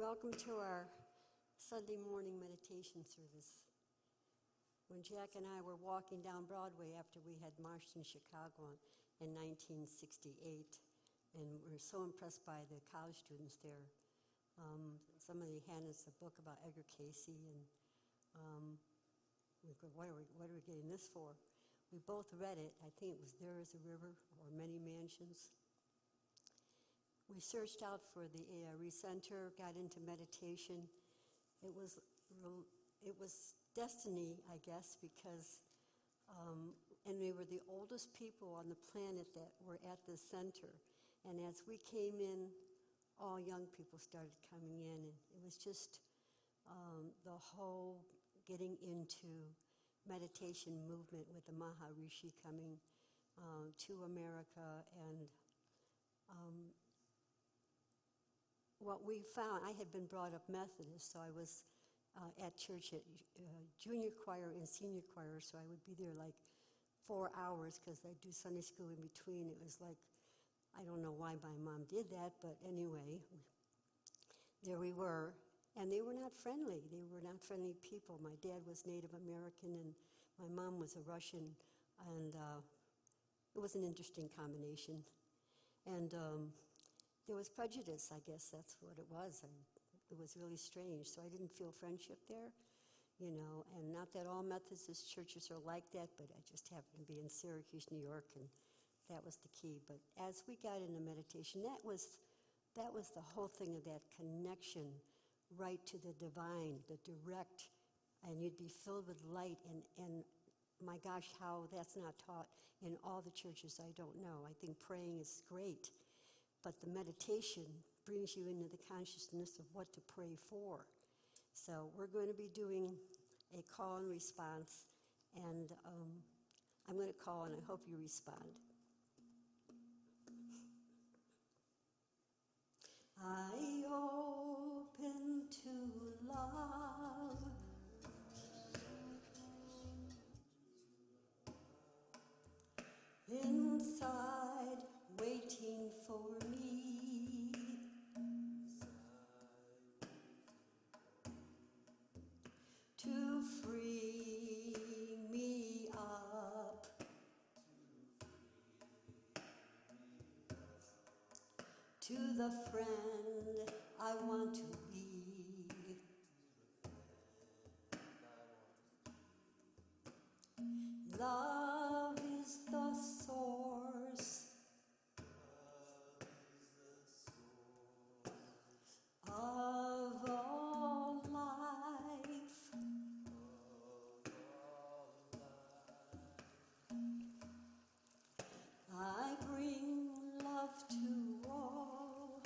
welcome to our Sunday morning meditation service. When Jack and I were walking down Broadway after we had marched in Chicago in 1968, and we were so impressed by the college students there. Somebody handed us a book about Edgar Casey, and we go, what are we getting this for? We both read it. I think it was There is a River or Many Mansions. We searched out for the ARE Center, got into meditation. It was destiny, I guess, because, and we were the oldest people on the planet that were at the center. And as we came in, all young people started coming in, and it was just the whole getting into meditation movement with the Maharishi coming to America. And what we found, I had been brought up Methodist, so I was at church at junior choir and senior choir, so I would be there like 4 hours because I'd do Sunday school in between. It was like, I don't know why my mom did that, but anyway, there we were. And they were not friendly. They were not friendly people. My dad was Native American and my mom was a Russian, and it was an interesting combination. And there was prejudice, I guess that's what it was. It was really strange. So I didn't feel friendship there, you know, and not that all Methodist churches are like that, but I just happened to be in Syracuse, New York, and that was the key. But as we got into meditation, that was the whole thing of that connection right to the divine, the direct, and you'd be filled with light, and my gosh, how that's not taught in all the churches, I don't know. I think praying is great, but the meditation brings you into the consciousness of what to pray for. So we're going to be doing a call and response, and I'm going to call and I hope you respond. I open to love, inside waiting for me, to free me up, to the friend I want to be. Love is the source of all life. I bring love to all,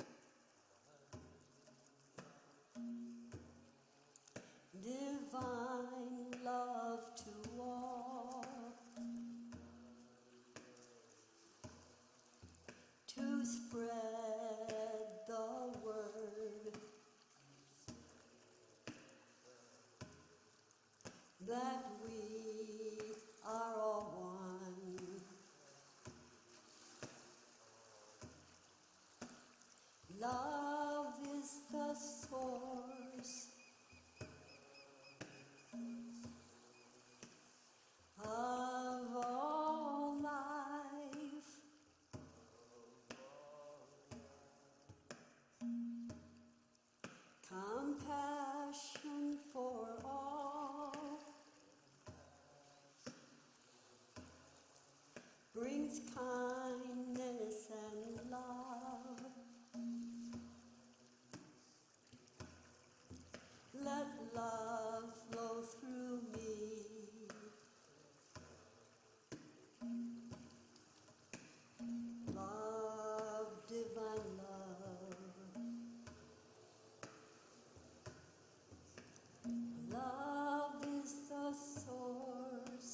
divine love to all, to spread the word that we are all one. Love is the source of all life. Compassion for all brings kindness and love. Let love flow through me. Love, divine love. Love is the source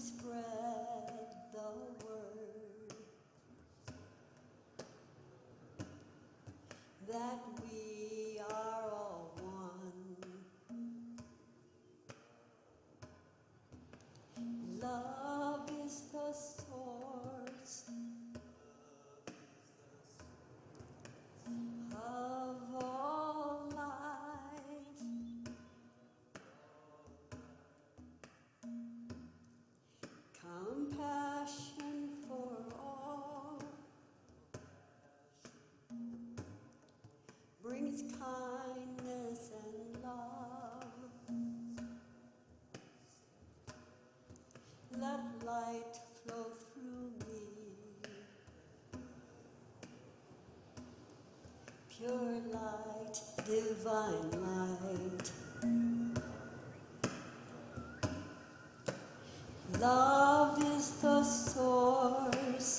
spread the word that we are all one. Love is the source of all life. Compassion for all brings kindness and love. Let light flow through me, pure light, divine light. Love is the source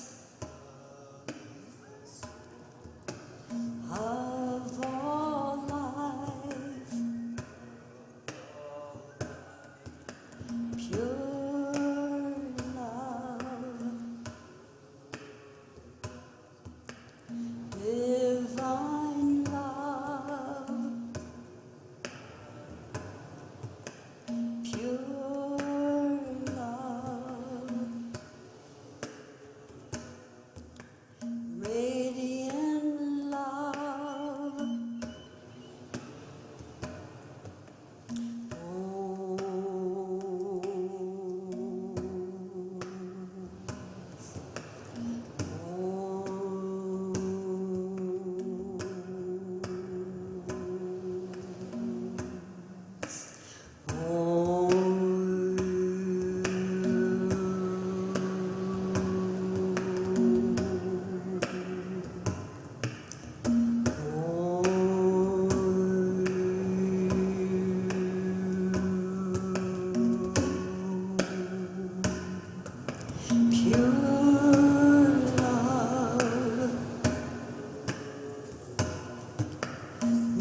of all life. Pure love, divine love, pure love, radiant love.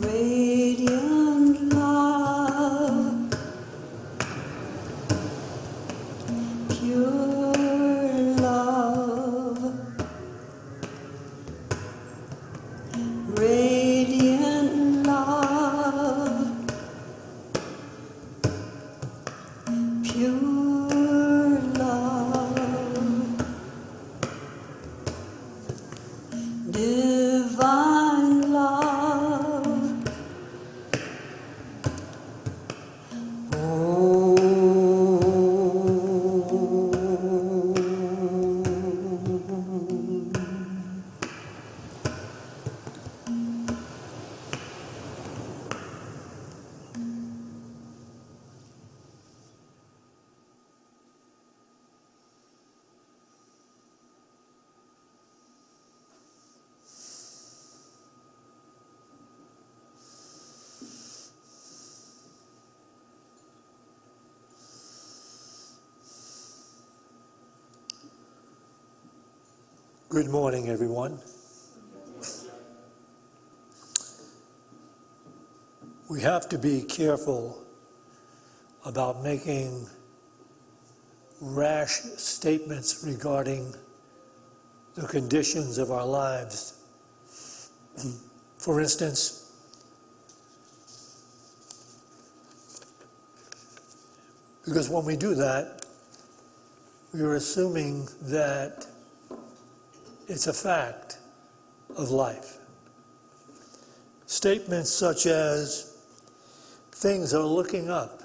Radiant love, pure love, radiant love, pure love, divine love. Good morning, everyone. We have to be careful about making rash statements regarding the conditions of our lives. For instance, because when we do that, we are assuming that it's a fact of life. Statements such as, things are looking up,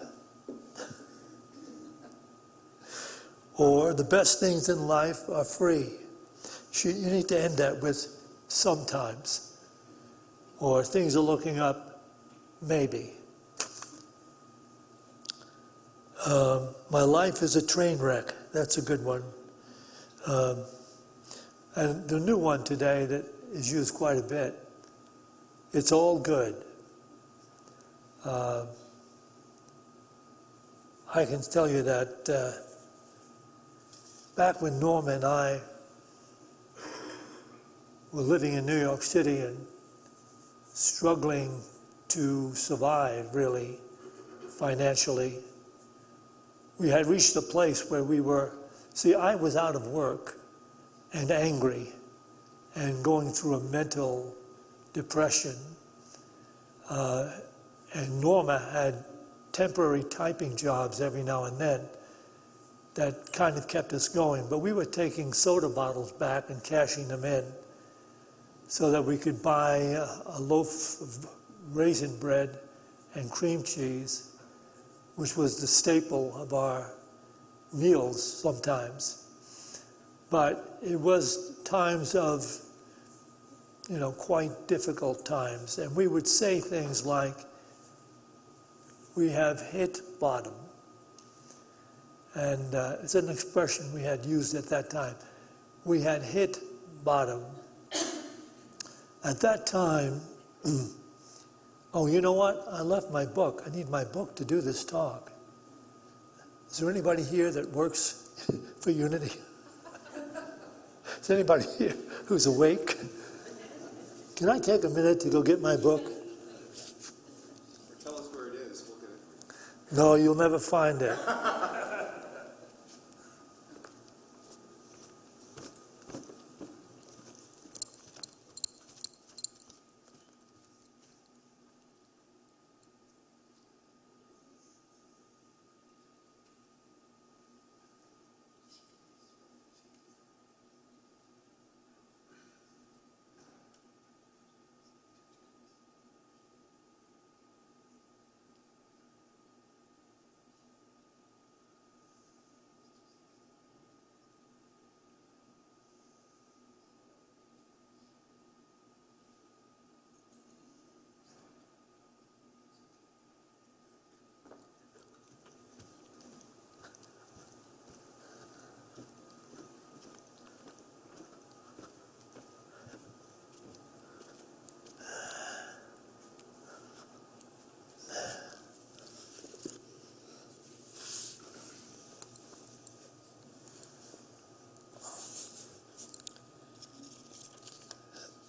or the best things in life are free. You need to end that with sometimes, or things are looking up, maybe. My life is a train wreck. That's a good one. And the new one today that is used quite a bit, it's all good. I can tell you that back when Norma and I were living in New York City and struggling to survive, really, financially, we had reached a place where we were, see, I was out of work and angry and going through a mental depression. And Norma had temporary typing jobs every now and then that kind of kept us going. But we were taking soda bottles back and cashing them in so that we could buy a loaf of raisin bread and cream cheese, which was the staple of our meals sometimes. But it was times of, quite difficult times. And we would say things like, we have hit bottom. And it's an expression we had used at that time. We had hit bottom. At that time, oh, you know what? I left my book. I need my book to do this talk. Is there anybody here that works for Unity? Is anybody here who's awake? Can I take a minute to go get my book? Or tell us where it is. We'll get it. No, you'll never find it.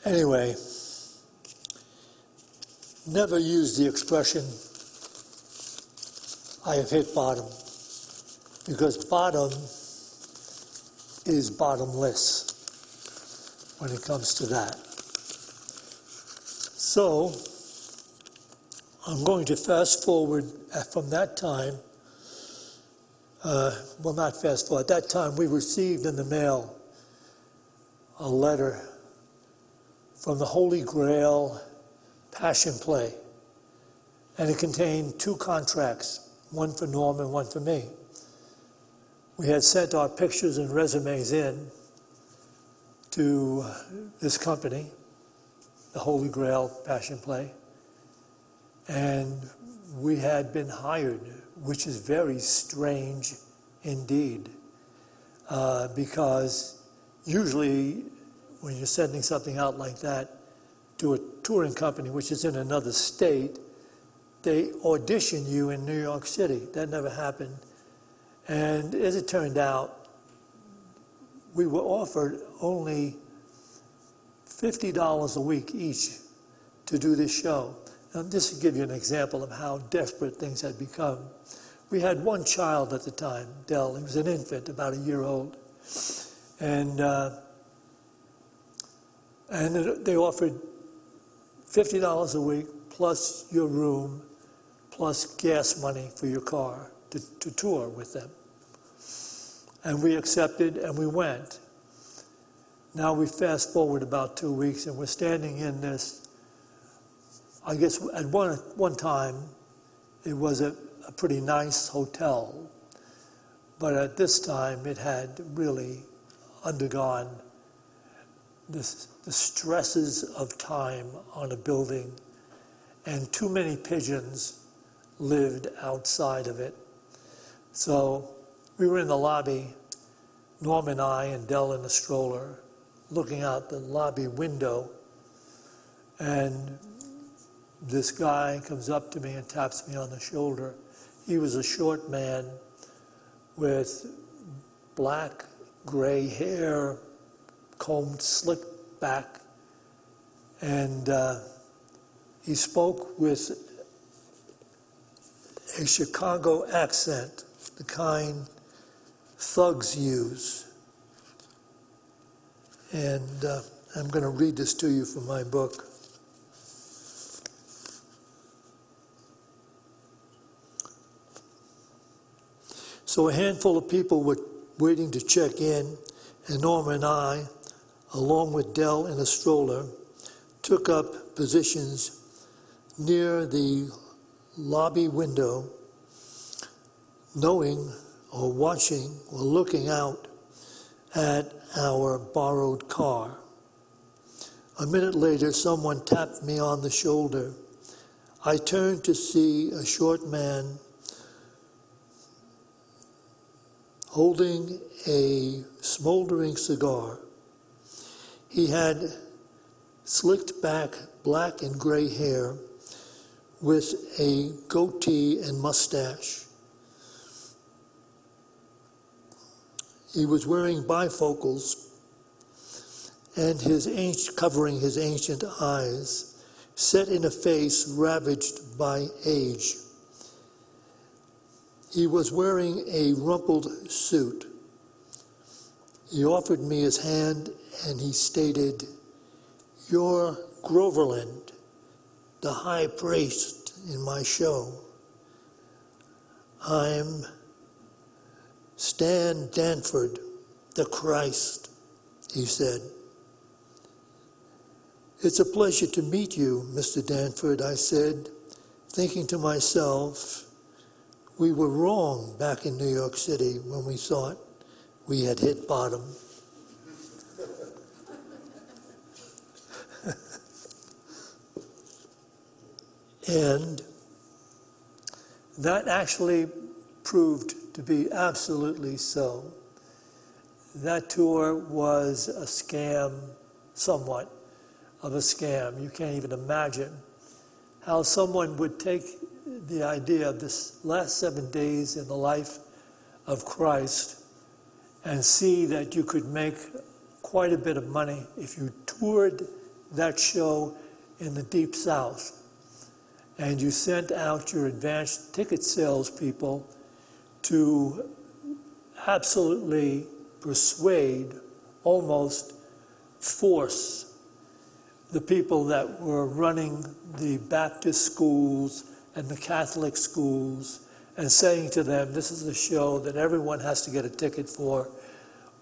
Anyway, never use the expression, I have hit bottom, because bottom is bottomless when it comes to that. So, I'm going to fast forward from that time. Well, not fast forward. At that time, we received in the mail a letter from the Holy Grail Passion Play. And it contained 2 contracts, one for Norm and one for me. We had sent our pictures and resumes in to this company, the Holy Grail Passion Play, and we had been hired, which is very strange indeed, because usually when you're sending something out like that to a touring company, which is in another state, they audition you in New York City. That never happened. And as it turned out, we were offered only $50 a week each to do this show. Now, this will give you an example of how desperate things had become. We had one child at the time, Dell. He was an infant, about a year old. And they offered $50 a week plus your room plus gas money for your car to tour with them. And we accepted and we went. Now we fast forward about 2 weeks and we're standing in this, I guess at one time it was a pretty nice hotel, but at this time it had really undergone the stresses of time on a building, and too many pigeons lived outside of it. So we were in the lobby, Norm and I and Dell in the stroller, looking out the lobby window, and this guy comes up to me and taps me on the shoulder. He was a short man with black, gray hair, combed slick back, and he spoke with a Chicago accent. the kind thugs use. And I'm going to read this to you from my book. So a handful of people were waiting to check in, and Norma and I, along with Dell in a stroller, took up positions near the lobby window, knowing or watching or looking out at our borrowed car. A minute later, someone tapped me on the shoulder. I turned to see a short man holding a smoldering cigar. He had slicked back black and gray hair with a goatee and mustache. He was wearing bifocals, and covering his ancient eyes, set in a face ravaged by age. He was wearing a rumpled suit. He offered me his hand, and he stated, "You're Groverland, the high priest in my show. I'm Stan Danford, the Christ," he said. "It's a pleasure to meet you, Mr. Danford," I said, thinking to myself, we were wrong back in New York City when we thought we had hit bottom. And that actually proved to be absolutely so. That tour was a scam, somewhat of a scam. You can't even imagine how someone would take the idea of this last 7 days in the life of Christ and see that you could make quite a bit of money if you toured that show in the Deep South and you sent out your advanced ticket salespeople to absolutely persuade, almost force, the people that were running the Baptist schools and the Catholic schools and saying to them, this is a show that everyone has to get a ticket for,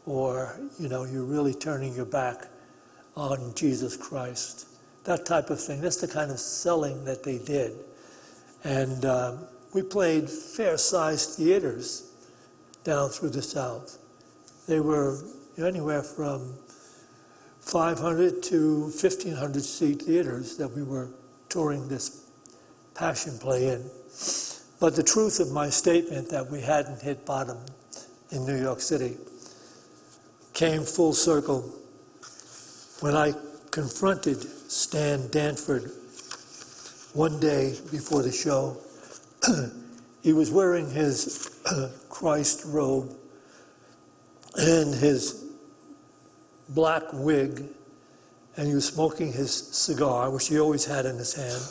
or, you're really turning your back on Jesus Christ. That type of thing. That's the kind of selling that they did. And we played fair-sized theaters down through the South. They were anywhere from 500 to 1,500 seat theaters that we were touring this Passion Play in. But the truth of my statement that we hadn't hit bottom in New York City came full circle when I confronted Stan Danford one day before the show. He was wearing his Christ robe and his black wig, and he was smoking his cigar, which he always had in his hand.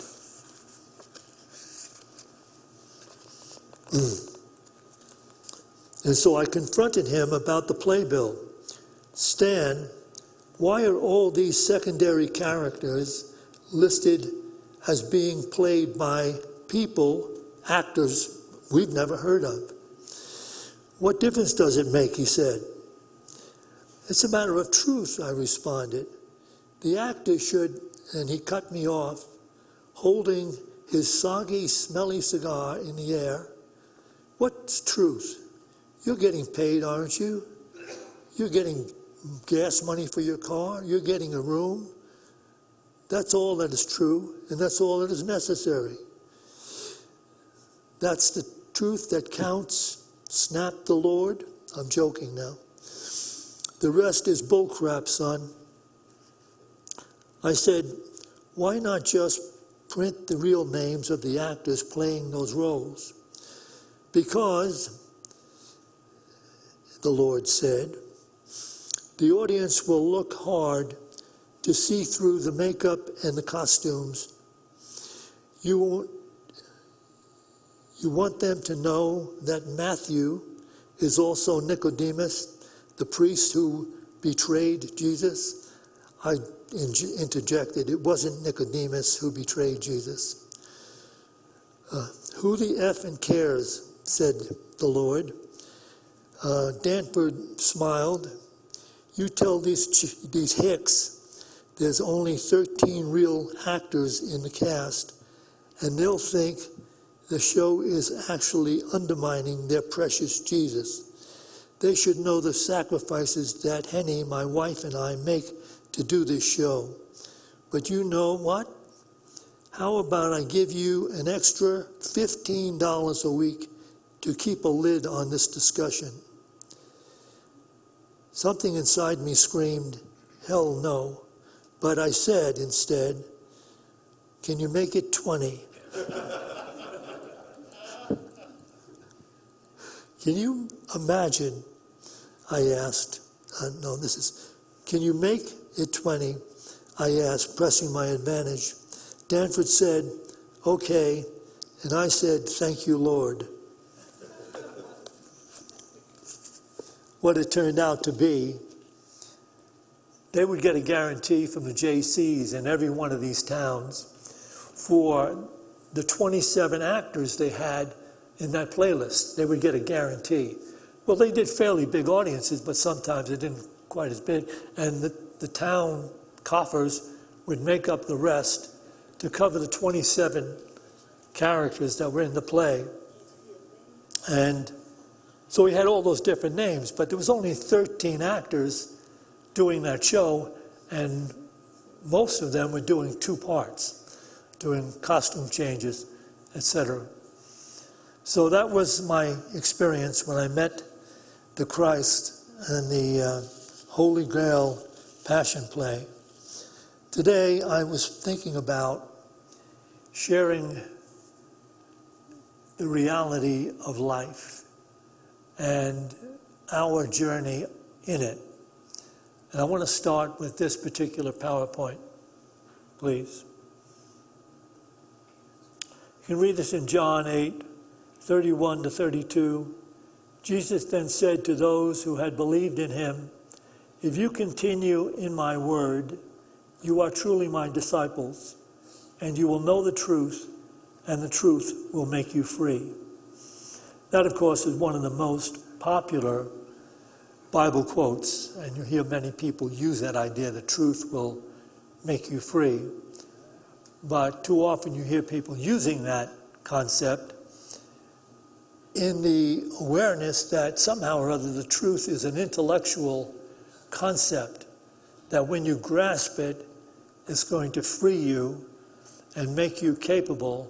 And so I confronted him about the playbill. "Stan, why are all these secondary characters listed as being played by people, actors we've never heard of?" "What difference does it make?" he said. "It's a matter of truth," I responded. "The actor should," and he cut me off, holding his soggy, smelly cigar in the air. "What's truth? You're getting paid, aren't you? You're getting gas money for your car. You're getting a room. That's all that is true, and that's all that is necessary. That's the truth that counts," snapped the Lord. I'm joking now. "The rest is bullcrap, son." I said, "Why not just print the real names of the actors playing those roles?" "Because," the Lord said, "the audience will look hard to see through the makeup and the costumes. You You want them to know that Matthew is also Nicodemus, the priest who betrayed Jesus? I interjected, it wasn't Nicodemus who betrayed Jesus. Who the effing cares, said the Lord. Danford smiled. You tell these hicks there's only 13 real actors in the cast, and they'll think the show is actually undermining their precious Jesus. They should know the sacrifices that Henny, my wife, and I make to do this show. But you know what? How about I give you an extra $15 a week to keep a lid on this discussion? Something inside me screamed, hell no. But I said instead, can you make it 20? Can you imagine, I asked, can you make it 20? I asked, pressing my advantage. Danford said, okay, and I said, thank you, Lord. What it turned out to be, they would get a guarantee from the JCs in every one of these towns for the 27 actors they had in that playlist. They would get a guarantee. Well, they did fairly big audiences, but sometimes they didn't quite as big. And the town coffers would make up the rest to cover the 27 characters that were in the play. And so we had all those different names, but there was only 13 actors doing that show, and most of them were doing two parts, doing costume changes, etc. So that was my experience when I met the Christ and the Holy Grail Passion Play. Today I was thinking about sharing the reality of life and our journey in it. And I want to start with this particular PowerPoint, please. You can read this in John 8, 31 to 32. Jesus then said to those who had believed in him, if you continue in my word, you are truly my disciples, and you will know the truth, and the truth will make you free. That, of course, is one of the most popular Bible quotes, and you hear many people use that idea, the truth will make you free. But too often you hear people using that concept in the awareness that somehow or other the truth is an intellectual concept, that when you grasp it, it's going to free you and make you capable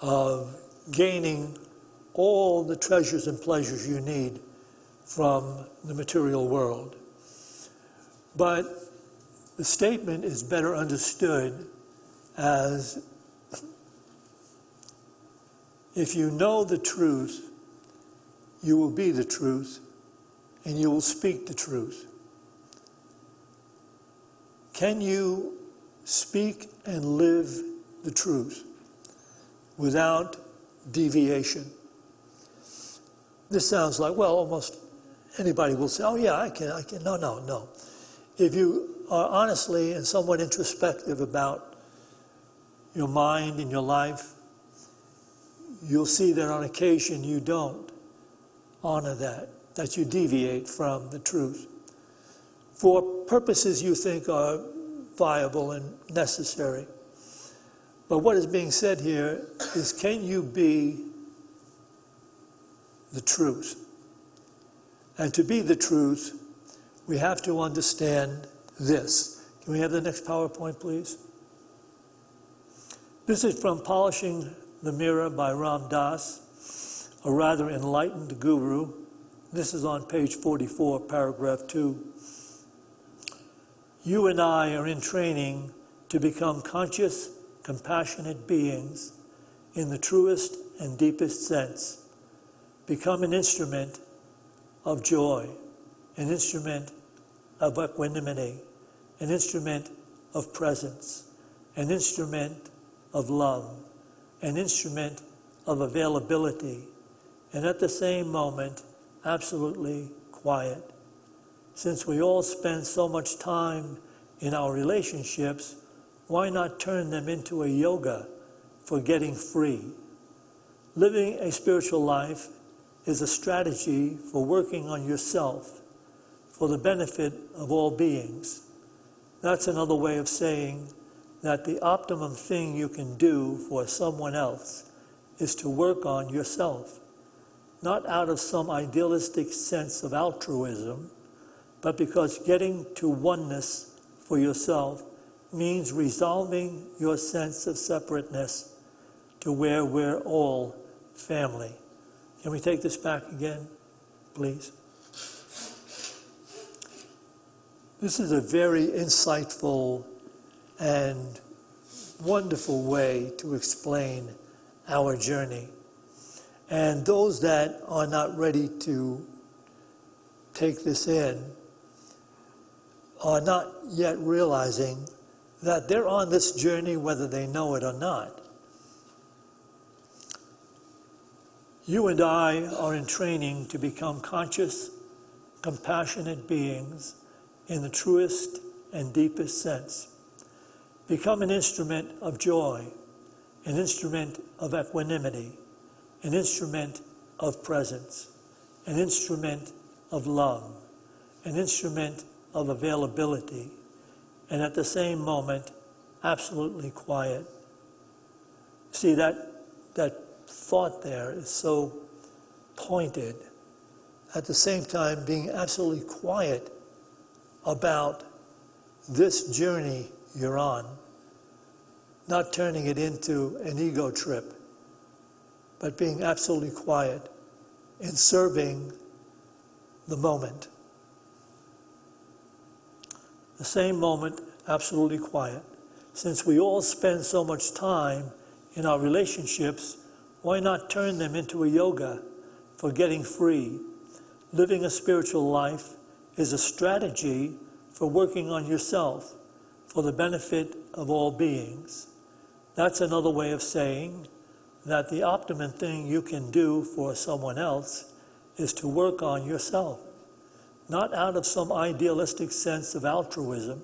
of gaining all the treasures and pleasures you need from the material world. But the statement is better understood as, if you know the truth, you will be the truth, and you will speak the truth. Can you speak and live the truth without deviation? This sounds like, well, almost anybody will say, oh yeah, I can. No. If you are honestly and somewhat introspective about your mind and your life, you'll see that on occasion you don't honor that you deviate from the truth for purposes you think are viable and necessary. But what is being said here is, can you be the truth? And to be the truth, we have to understand this. Can we have the next PowerPoint, please? This is from Polishing the Mirror by Ram Dass, a rather enlightened guru. This is on page 44, paragraph 2. You and I are in training to become conscious, compassionate beings in the truest and deepest sense. Become an instrument of joy, an instrument of equanimity, an instrument of presence, an instrument of love, an instrument of availability, and at the same moment, absolutely quiet. Since we all spend so much time in our relationships, why not turn them into a yoga for getting free? Living a spiritual life is a strategy for working on yourself for the benefit of all beings. That's another way of saying that the optimum thing you can do for someone else is to work on yourself, not out of some idealistic sense of altruism, but because getting to oneness for yourself means resolving your sense of separateness to where we're all family. Can we take this back again, please? This is a very insightful and wonderful way to explain our journey. And those that are not ready to take this in are not yet realizing that they're on this journey whether they know it or not. You and I are in training to become conscious, compassionate beings in the truest and deepest sense. Become an instrument of joy, an instrument of equanimity, an instrument of presence, an instrument of love, an instrument of availability, and at the same moment, absolutely quiet. See, that thought there is so pointed. At the same time, being absolutely quiet about this journey you're on, not turning it into an ego trip, but being absolutely quiet and serving the moment. The same moment, absolutely quiet. Since we all spend so much time in our relationships, why not turn them into a yoga for getting free? Living a spiritual life is a strategy for working on yourself for the benefit of all beings. That's another way of saying that the optimum thing you can do for someone else is to work on yourself, not out of some idealistic sense of altruism,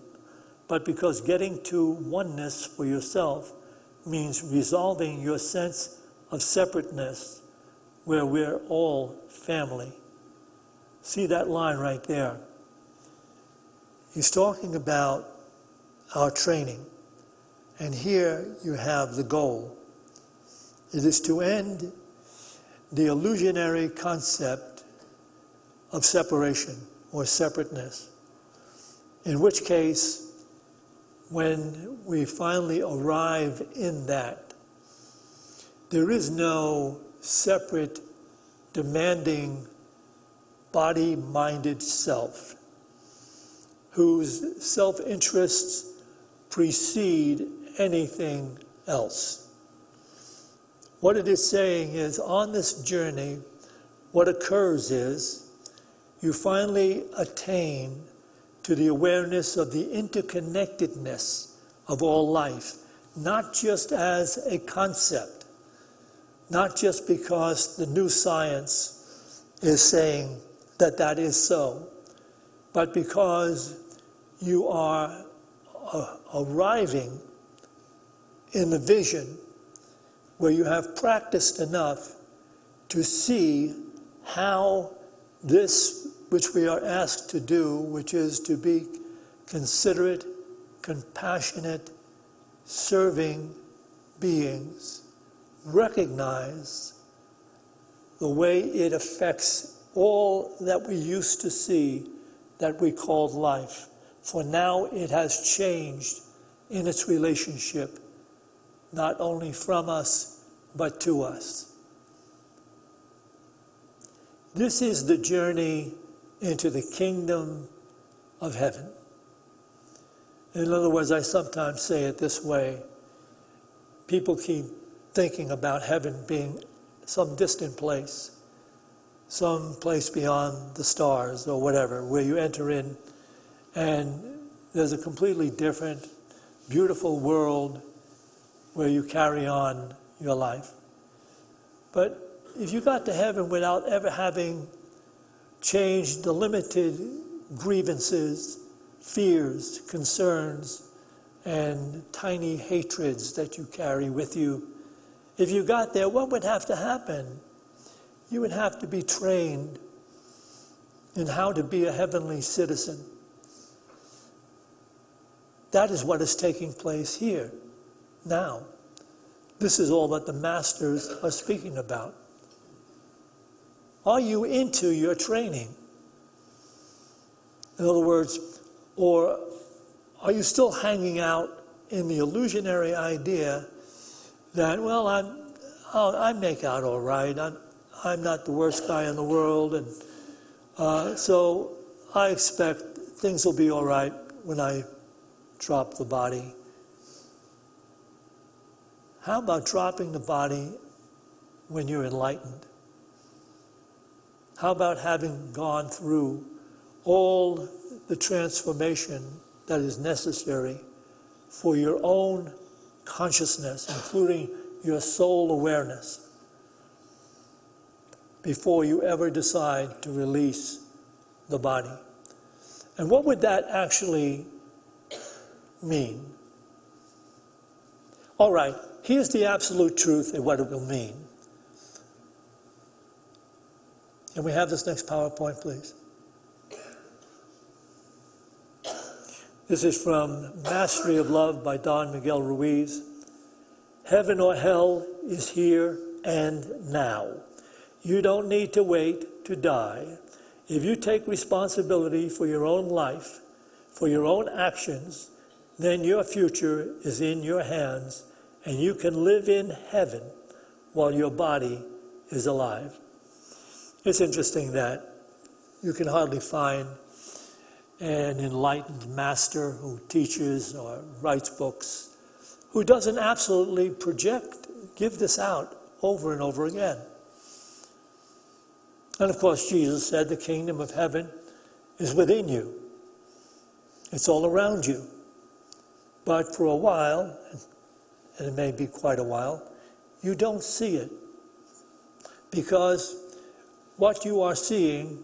but because getting to oneness for yourself means resolving your sense of separateness where we're all family. See that line right there? He's talking about our training. And here you have the goal. It is to end the illusionary concept of separation or separateness. In which case, when we finally arrive in that, there is no separate, demanding, body-minded self whose self-interests precede anything else. What it is saying is, on this journey, what occurs is you finally attain to the awareness of the interconnectedness of all life, not just as a concept, not just because the new science is saying that that is so, but because you are arriving in the vision where you have practiced enough to see how this which we are asked to do, which is to be considerate, compassionate, serving beings, recognize the way it affects all that we used to see that we called life. For now it has changed in its relationship, not only from us, but to us. This is the journey into the kingdom of heaven. In other words, I sometimes say it this way. People keep thinking about heaven being some distant place, some place beyond the stars or whatever, where you enter in and there's a completely different, beautiful world where you carry on your life. But if you got to heaven without ever having changed the limited grievances, fears, concerns, and tiny hatreds that you carry with you, if you got there, what would have to happen? You would have to be trained in how to be a heavenly citizen. That is what is taking place here, now. This is all that the masters are speaking about. Are you into your training? In other words, or are you still hanging out in the illusionary idea that, well, I make out all right. I'm not the worst guy in the world, and so I expect things will be all right when I drop the body. How about dropping the body when you're enlightened? How about having gone through all the transformation that is necessary for your own consciousness, including your soul awareness, before you ever decide to release the body? And what would that actually mean? All right, here's the absolute truth and what it will mean. Can we have this next PowerPoint, please? This is from Mastery of Love by Don Miguel Ruiz. Heaven or hell is here and now. You don't need to wait to die. If you take responsibility for your own life, for your own actions, then your future is in your hands, and you can live in heaven while your body is alive. It's interesting that you can hardly find an enlightened master who teaches or writes books who doesn't absolutely give this out over and over again. And of course, Jesus said the kingdom of heaven is within you. It's all around you. But for a while, and it may be quite a while, you don't see it. Because what you are seeing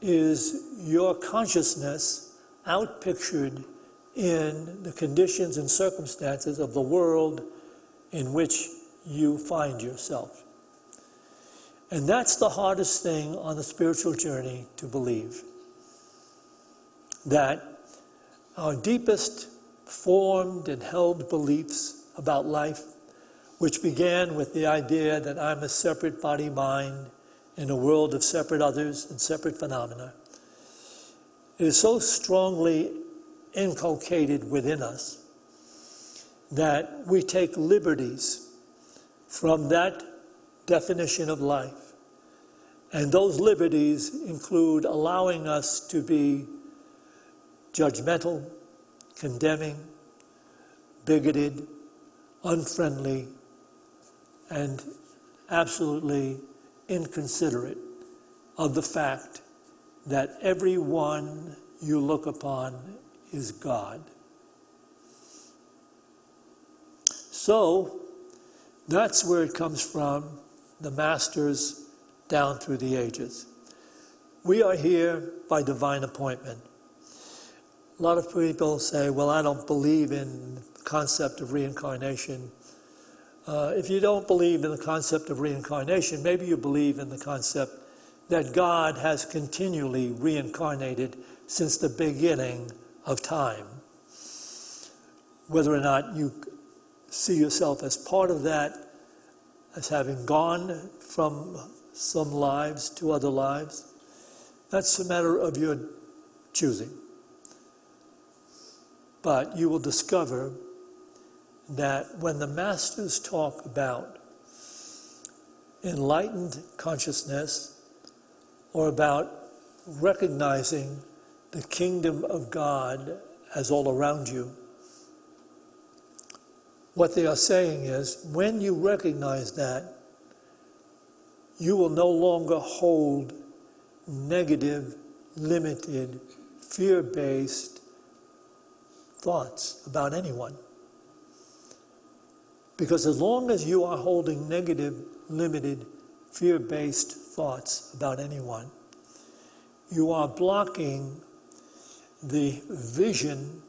is your consciousness outpictured in the conditions and circumstances of the world in which you find yourself. And that's the hardest thing on the spiritual journey to believe. That our deepest formed and held beliefs about life, which began with the idea that I'm a separate body-mind in a world of separate others and separate phenomena, it is so strongly inculcated within us that we take liberties from that definition of life. And those liberties include allowing us to be judgmental, condemning, bigoted, unfriendly, and absolutely inconsiderate of the fact that everyone you look upon is God. So, that's where it comes from, the masters down through the ages. We are here by divine appointment. A lot of people say, well, I don't believe in the concept of reincarnation. If you don't believe in the concept of reincarnation, maybe you believe in the concept that God has continually reincarnated since the beginning of time. Whether or not you see yourself as part of that, as having gone from some lives to other lives, that's a matter of your choosing. But you will discover that when the masters talk about enlightened consciousness or about recognizing the kingdom of God as all around you, what they are saying is, when you recognize that, you will no longer hold negative, limited, fear-based thoughts about anyone. Because as long as you are holding negative, limited, fear-based thoughts about anyone, you are blocking the vision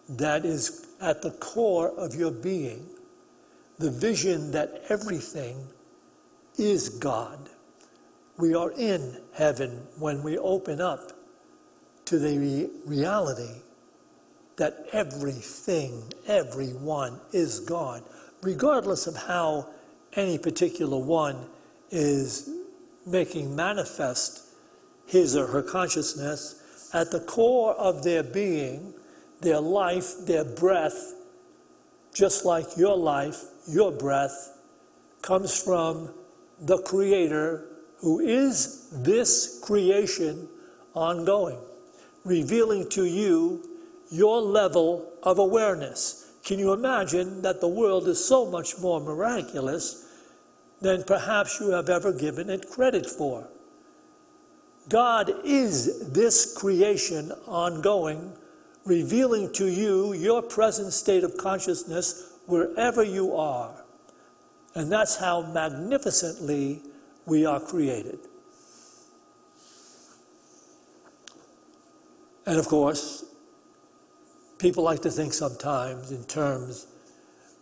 that is at the core of your being, the vision that everything is God. We are in heaven when we open up to the reality that everything, everyone is God, regardless of how any particular one is making manifest his or her consciousness. At the core of their being, their life, their breath, just like your life, your breath, comes from the Creator, who is this creation ongoing, revealing to you your level of awareness. Can you imagine that the world is so much more miraculous than perhaps you have ever given it credit for? God is this creation ongoing, revealing to you your present state of consciousness wherever you are. And that's how magnificently we are created. And of course, people like to think sometimes in terms,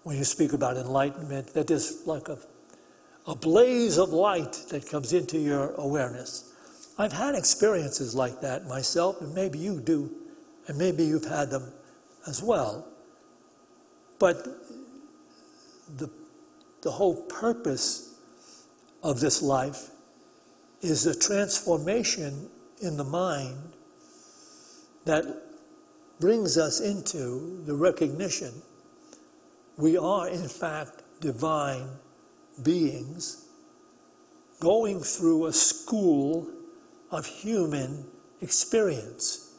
when you speak about enlightenment, that there's like a blaze of light that comes into your awareness. I've had experiences like that myself, and maybe you do, and maybe you've had them as well. But the whole purpose of this life is the transformation in the mind that brings us into the recognition we are in fact divine beings going through a school of human experience.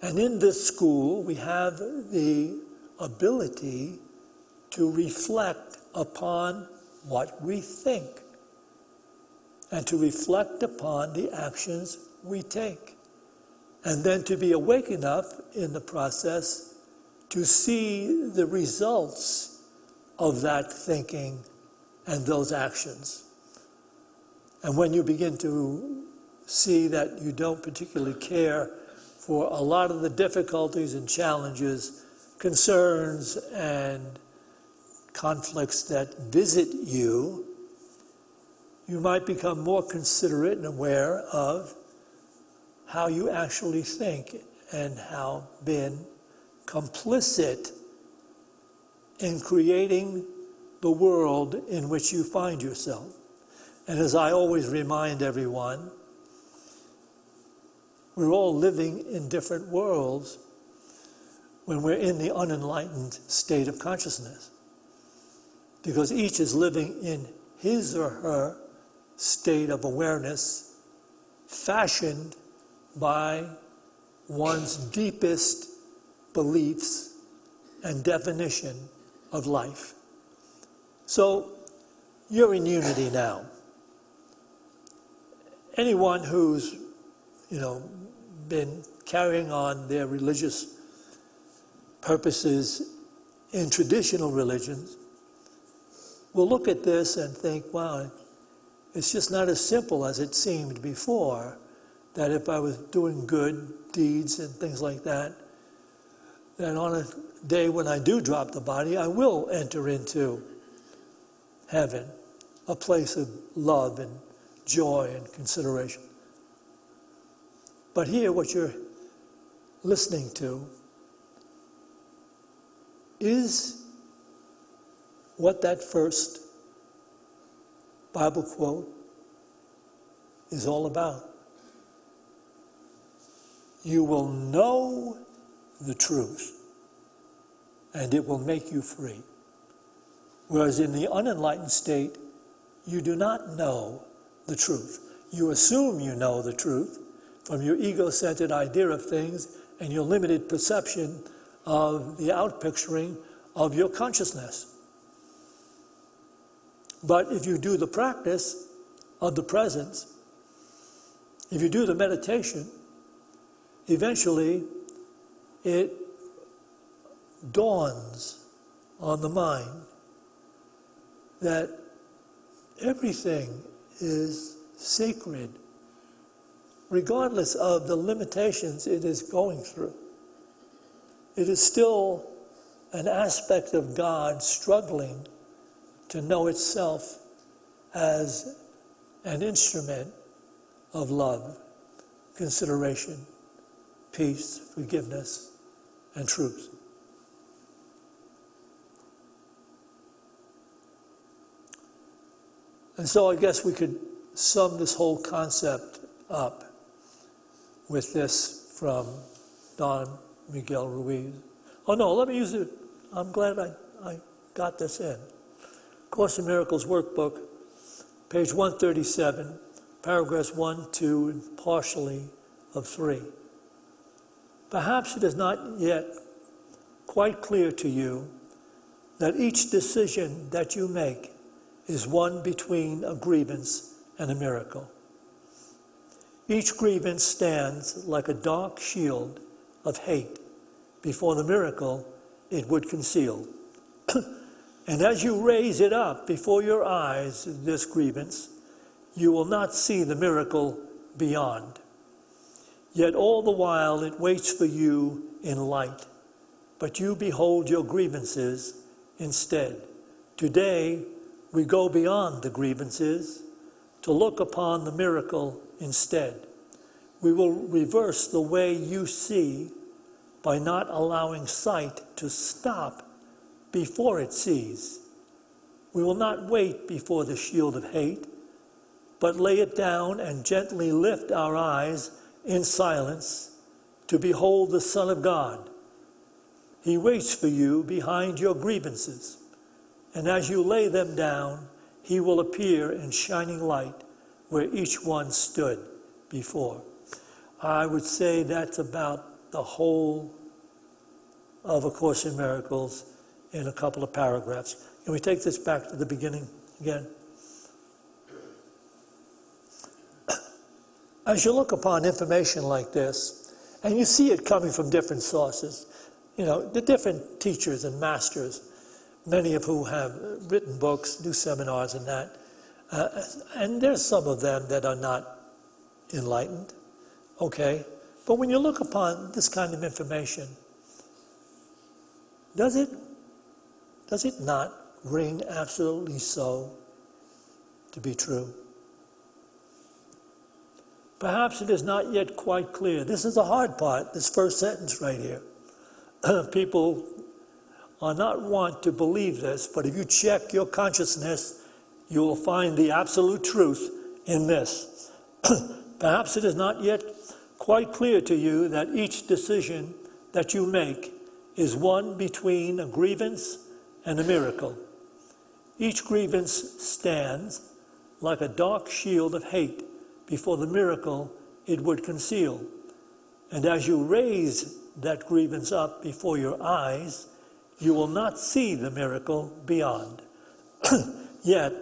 And in this school, we have the ability to reflect upon what we think and to reflect upon the actions we take. And then to be awake enough in the process to see the results of that thinking and those actions. And when you begin to see that you don't particularly care for a lot of the difficulties and challenges, concerns and conflicts that visit you, you might become more considerate and aware of how you actually think and how been complicit in creating the world in which you find yourself. And as I always remind everyone, we're all living in different worlds when we're in the unenlightened state of consciousness, because each is living in his or her state of awareness fashioned by one's deepest beliefs and definition of life. So you're in unity now. Anyone who's, been carrying on their religious purposes in traditional religions will look at this and think, wow, it's just not as simple as it seemed before, that if I was doing good deeds and things like that, then on a day when I do drop the body, I will enter into heaven, a place of love and joy and consideration. But here, what you're listening to is what that first Bible quote is all about. You will know the truth, and it will make you free. Whereas in the unenlightened state, you do not know the truth. You assume you know the truth from your ego-centered idea of things and your limited perception of the outpicturing of your consciousness. But if you do the practice of the presence, if you do the meditation, eventually it dawns on the mind that everything is sacred, regardless of the limitations it is going through. It is still an aspect of God struggling to know itself as an instrument of love, consideration, peace, forgiveness, and truth. And so I guess we could sum this whole concept up with this from Don Miguel Ruiz. Oh no, let me use it. I'm glad I got this in. Course in Miracles workbook, page 137, paragraphs 1, 2, and partially of 3. Perhaps it is not yet quite clear to you that each decision that you make is one between a grievance and a miracle. Each grievance stands like a dark shield of hate before the miracle it would conceal. And as you raise it up before your eyes, this grievance, you will not see the miracle beyond. Yet all the while it waits for you in light, but you behold your grievances instead. Today, we go beyond the grievances to look upon the miracle instead. We will reverse the way you see by not allowing sight to stop before it sees. We will not wait before the shield of hate, but lay it down and gently lift our eyes in silence to behold the Son of God. He waits for you behind your grievances, and as you lay them down, he will appear in shining light where each one stood before. I would say that's about the whole of A Course in Miracles in a couple of paragraphs. Can we take this back to the beginning again? As you look upon information like this, and you see it coming from different sources, you know, the different teachers and masters, many of whom have written books, do seminars and that, and there's some of them that are not enlightened, okay? But when you look upon this kind of information, does it not ring absolutely so to be true? Perhaps it is not yet quite clear. This is the hard part, this first sentence right here. People are not want to believe this, but if you check your consciousness, you will find the absolute truth in this. Perhaps it is not yet quite clear to you that each decision that you make is one between a grievance and a miracle. Each grievance stands like a dark shield of hate before the miracle it would conceal. And as you raise that grievance up before your eyes, you will not see the miracle beyond. Yet,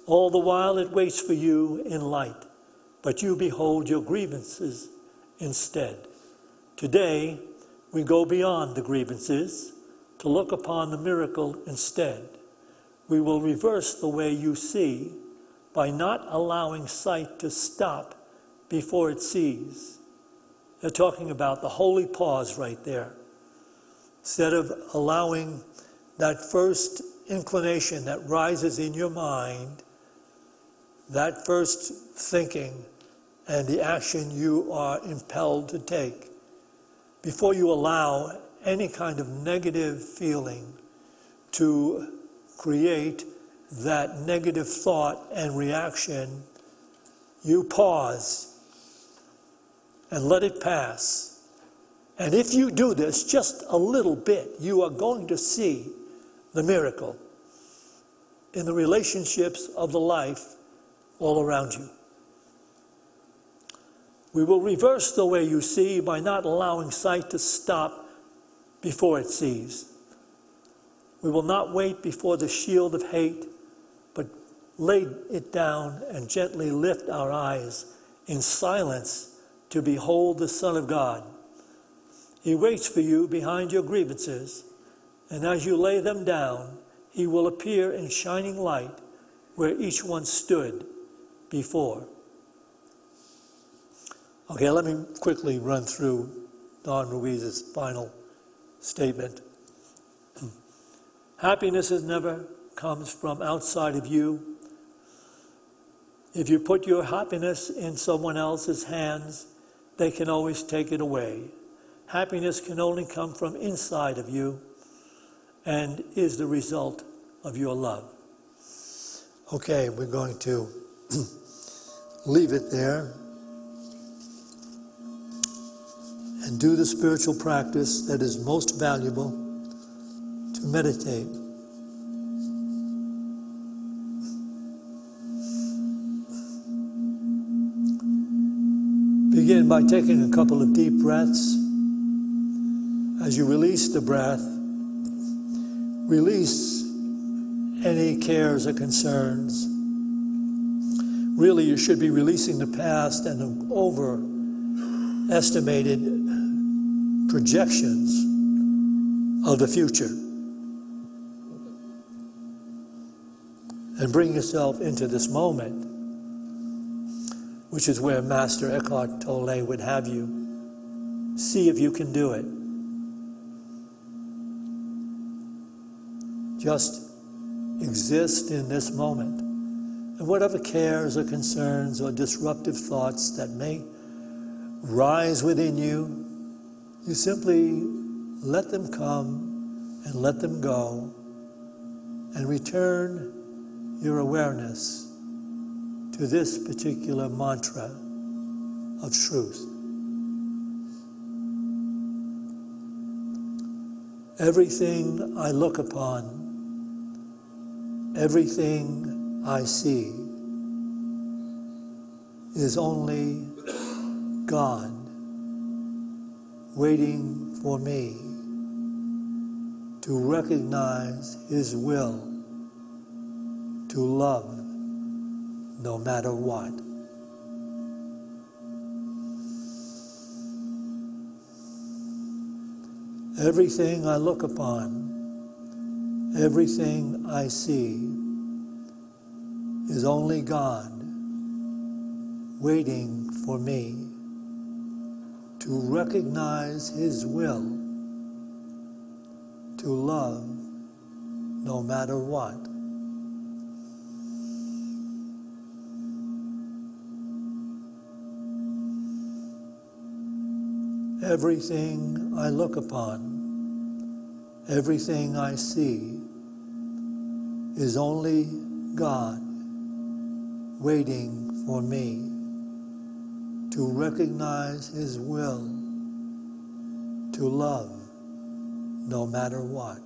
all the while it waits for you in light, but you behold your grievances instead. Today, we go beyond the grievances to look upon the miracle instead. We will reverse the way you see by not allowing sight to stop before it sees. They're talking about the holy pause right there. Instead of allowing that first inclination that rises in your mind, that first thinking and the action you are impelled to take, before you allow any kind of negative feeling to create that negative thought and reaction, you pause and let it pass. And if you do this just a little bit, you are going to see the miracle in the relationships of the life all around you. We will reverse the way you see by not allowing sight to stop before it sees. We will not wait before the shield of hate, but lay it down and gently lift our eyes in silence to behold the Son of God. He waits for you behind your grievances, and as you lay them down, he will appear in shining light where each one stood before. Okay, let me quickly run through Don Ruiz's final statement. Happiness never comes from outside of you. If you put your happiness in someone else's hands, they can always take it away. Happiness can only come from inside of you and is the result of your love. Okay, we're going to leave it there and do the spiritual practice that is most valuable, to meditate. Begin by taking a couple of deep breaths. As you release the breath, release any cares or concerns. Really, you should be releasing the past and the overestimated projections of the future. And bring yourself into this moment, which is where Master Eckhart Tolle would have you. See if you can do it. Just exist in this moment. And whatever cares or concerns or disruptive thoughts that may rise within you, you simply let them come and let them go, and return your awareness to this particular mantra of truth. Everything I look upon, everything I see is only God waiting for me to recognize His will, to love no matter what. Everything I look upon, everything I see is only God waiting for me to recognize His will, to love no matter what. Everything I look upon, everything I see is only God waiting for me to recognize His will, to love no matter what.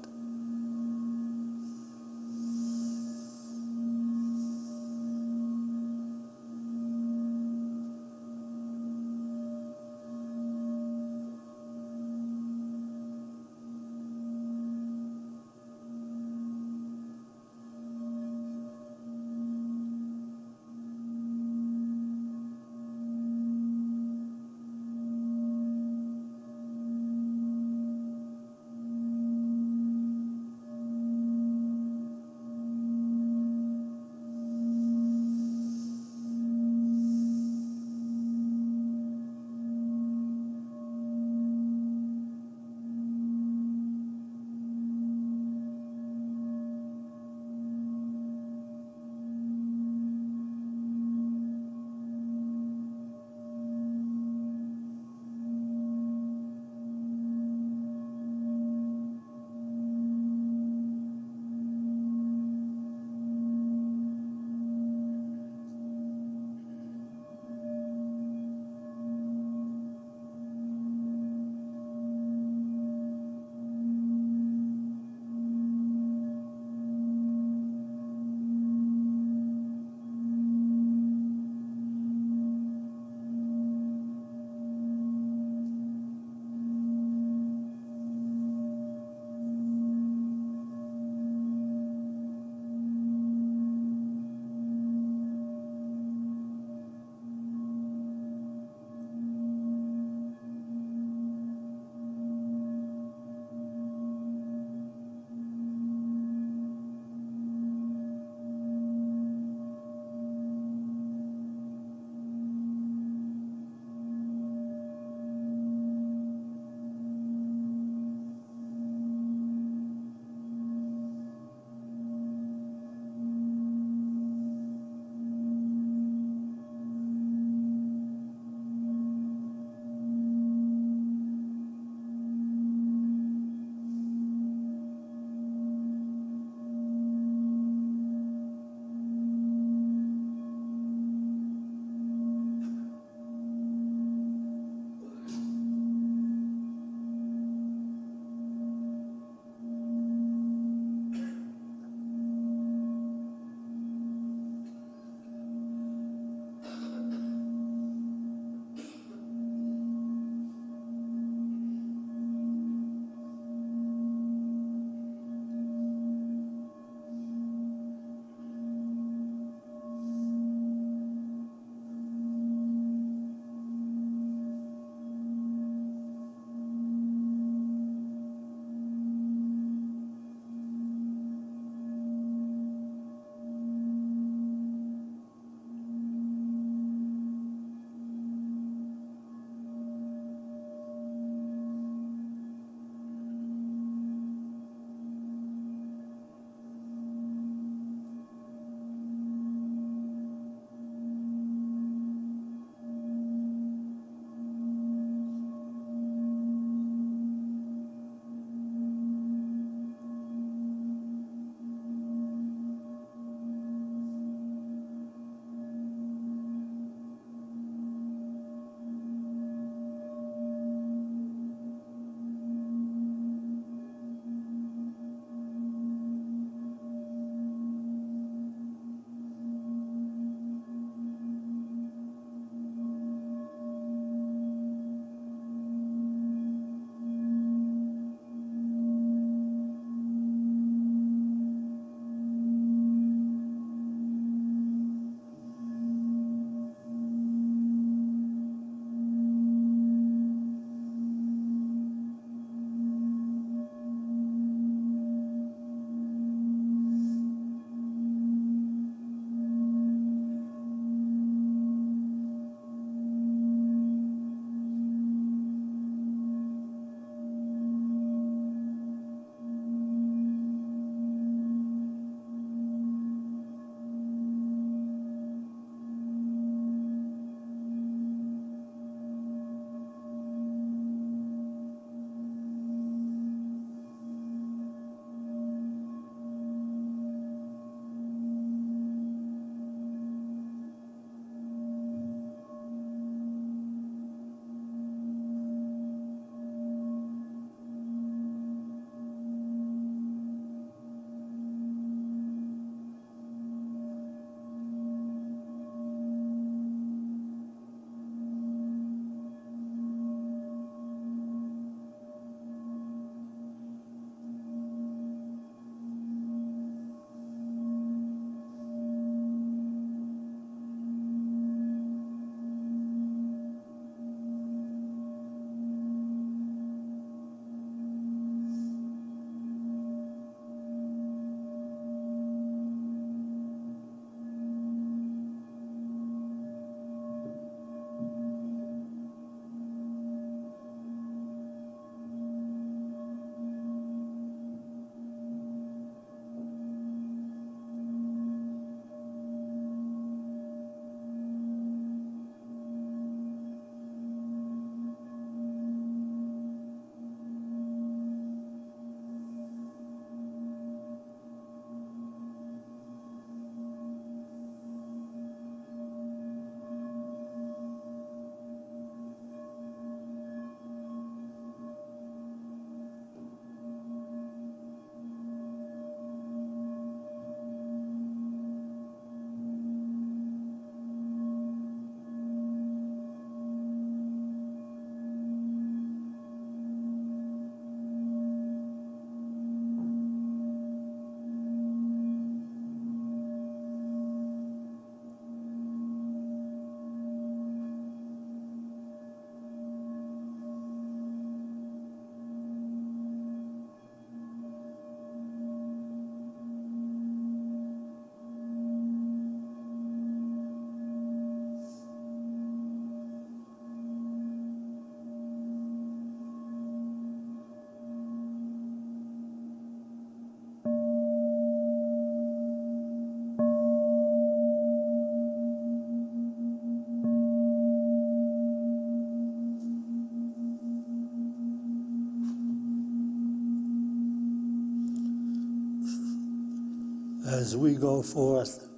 as we go forth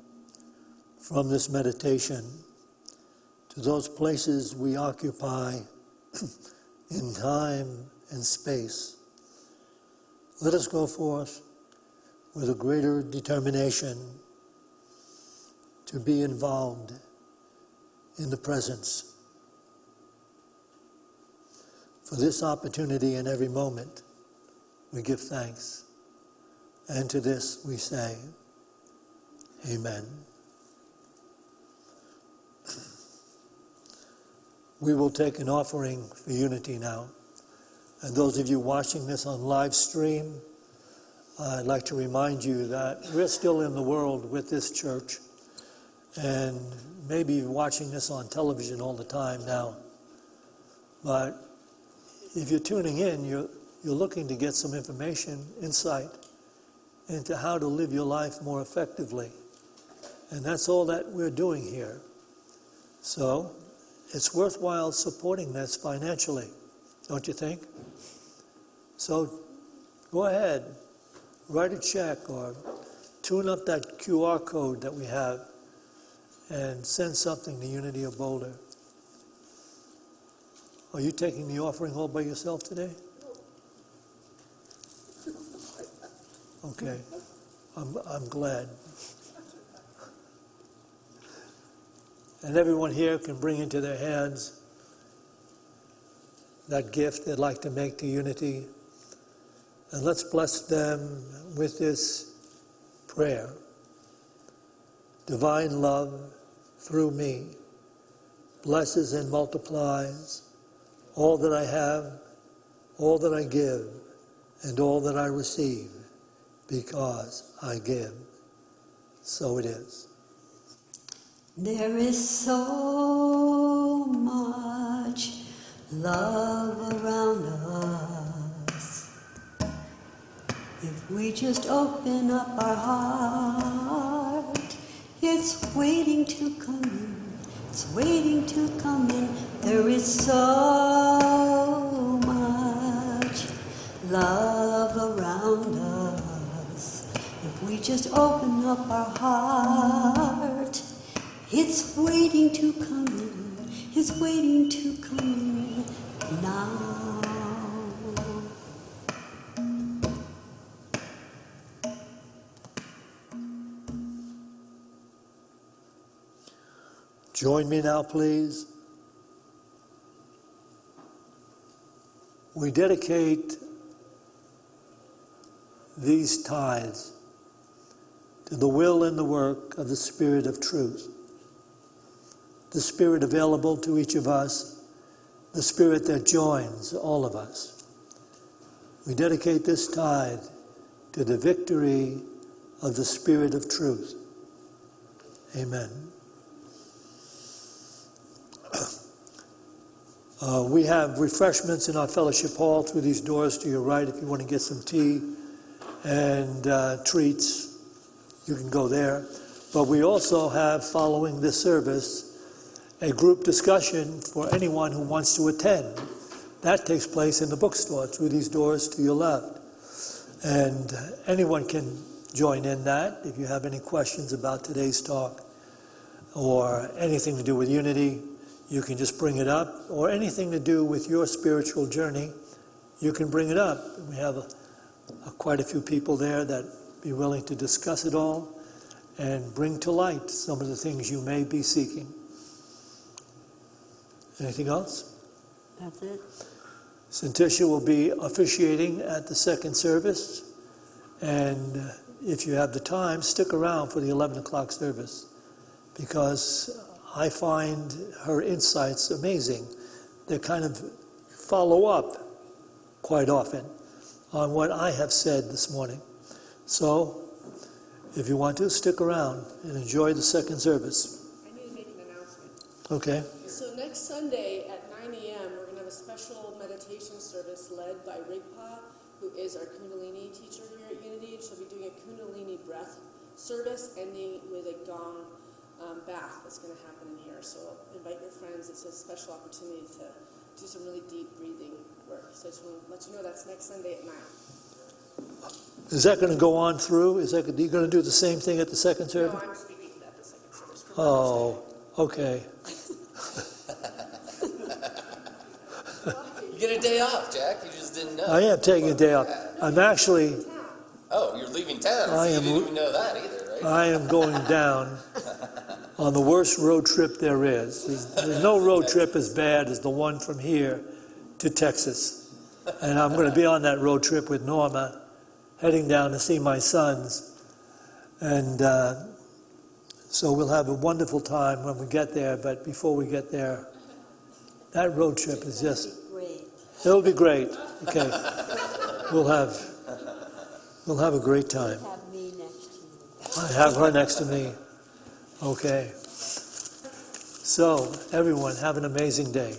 from this meditation to those places we occupy in time and space. Let us go forth with a greater determination to be involved in the presence. For this opportunity in every moment, we give thanks. And to this we say, Amen. We will take an offering for unity now. And those of you watching this on live stream, I'd like to remind you that we're still in the world with this church, and maybe you're watching this on television all the time now. But if you're tuning in, you're looking to get some information, insight into how to live your life more effectively. And that's all that we're doing here. So it's worthwhile supporting this financially, don't you think? So go ahead, write a check or tune up that QR code that we have and send something to Unity of Boulder. Are you taking the offering all by yourself today? Okay, I'm glad. And everyone here can bring into their hands that gift they'd like to make to Unity. And let's bless them with this prayer. Divine love through me blesses and multiplies all that I have, all that I give, and all that I receive, because I give. So it is. There is so much love around us. If we just open up our heart, it's waiting to come in. It's waiting to come in. There is so much love around us. If we just open up our heart, it's waiting to come in. It's waiting to come in now. Join me now, please. We dedicate these tithes to the will and the work of the Spirit of truth, the Spirit available to each of us, the Spirit that joins all of us. We dedicate this tithe to the victory of the Spirit of truth. Amen. We have refreshments in our fellowship hall through these doors to your right. If you want to get some tea and treats, you can go there. But we also have, following this service, a group discussion for anyone who wants to attend. That takes place in the bookstore through these doors to your left. And anyone can join in that. If you have any questions about today's talk or anything to do with unity, you can just bring it up, or anything to do with your spiritual journey, you can bring it up. We have quite a few people there that be willing to discuss it all and bring to light some of the things you may be seeking. Anything else? That's it. Santisha will be officiating at the second service, and if you have the time, stick around for the 11 o'clock service, because I find her insights amazing. They kind of follow up quite often on what I have said this morning. So, if you want to, stick around and enjoy the second service. I need to make an announcement. Okay. So next Sunday at 9 a.m., we're going to have a special meditation service led by Rigpa, who is our Kundalini teacher here at Unity. She'll be doing a Kundalini breath service ending with a gong bath that's going to happen in here. So invite your friends. It's a special opportunity to do some really deep breathing work. So I just want to let you know that's next Sunday at 9. Is that going to go on through? Are you going to do the same thing at the second No, service? I'm speaking at the second service. For Oh, okay. You get a day off, Jack. You just didn't know. I am taking a day off. I'm actually, Oh, you're leaving town. So I you am- didn't even know that either, right? I am going down on the worst road trip there is. There's no road trip as bad as the one from here to Texas. And I'm going to be on that road trip with Norma, heading down to see my sons. And so we'll have a wonderful time when we get there. But before we get there, that road trip is just, Great. it'll be great. Okay. We'll have a great time. Have me next to you. I have her next to me. Okay. So, everyone, have an amazing day.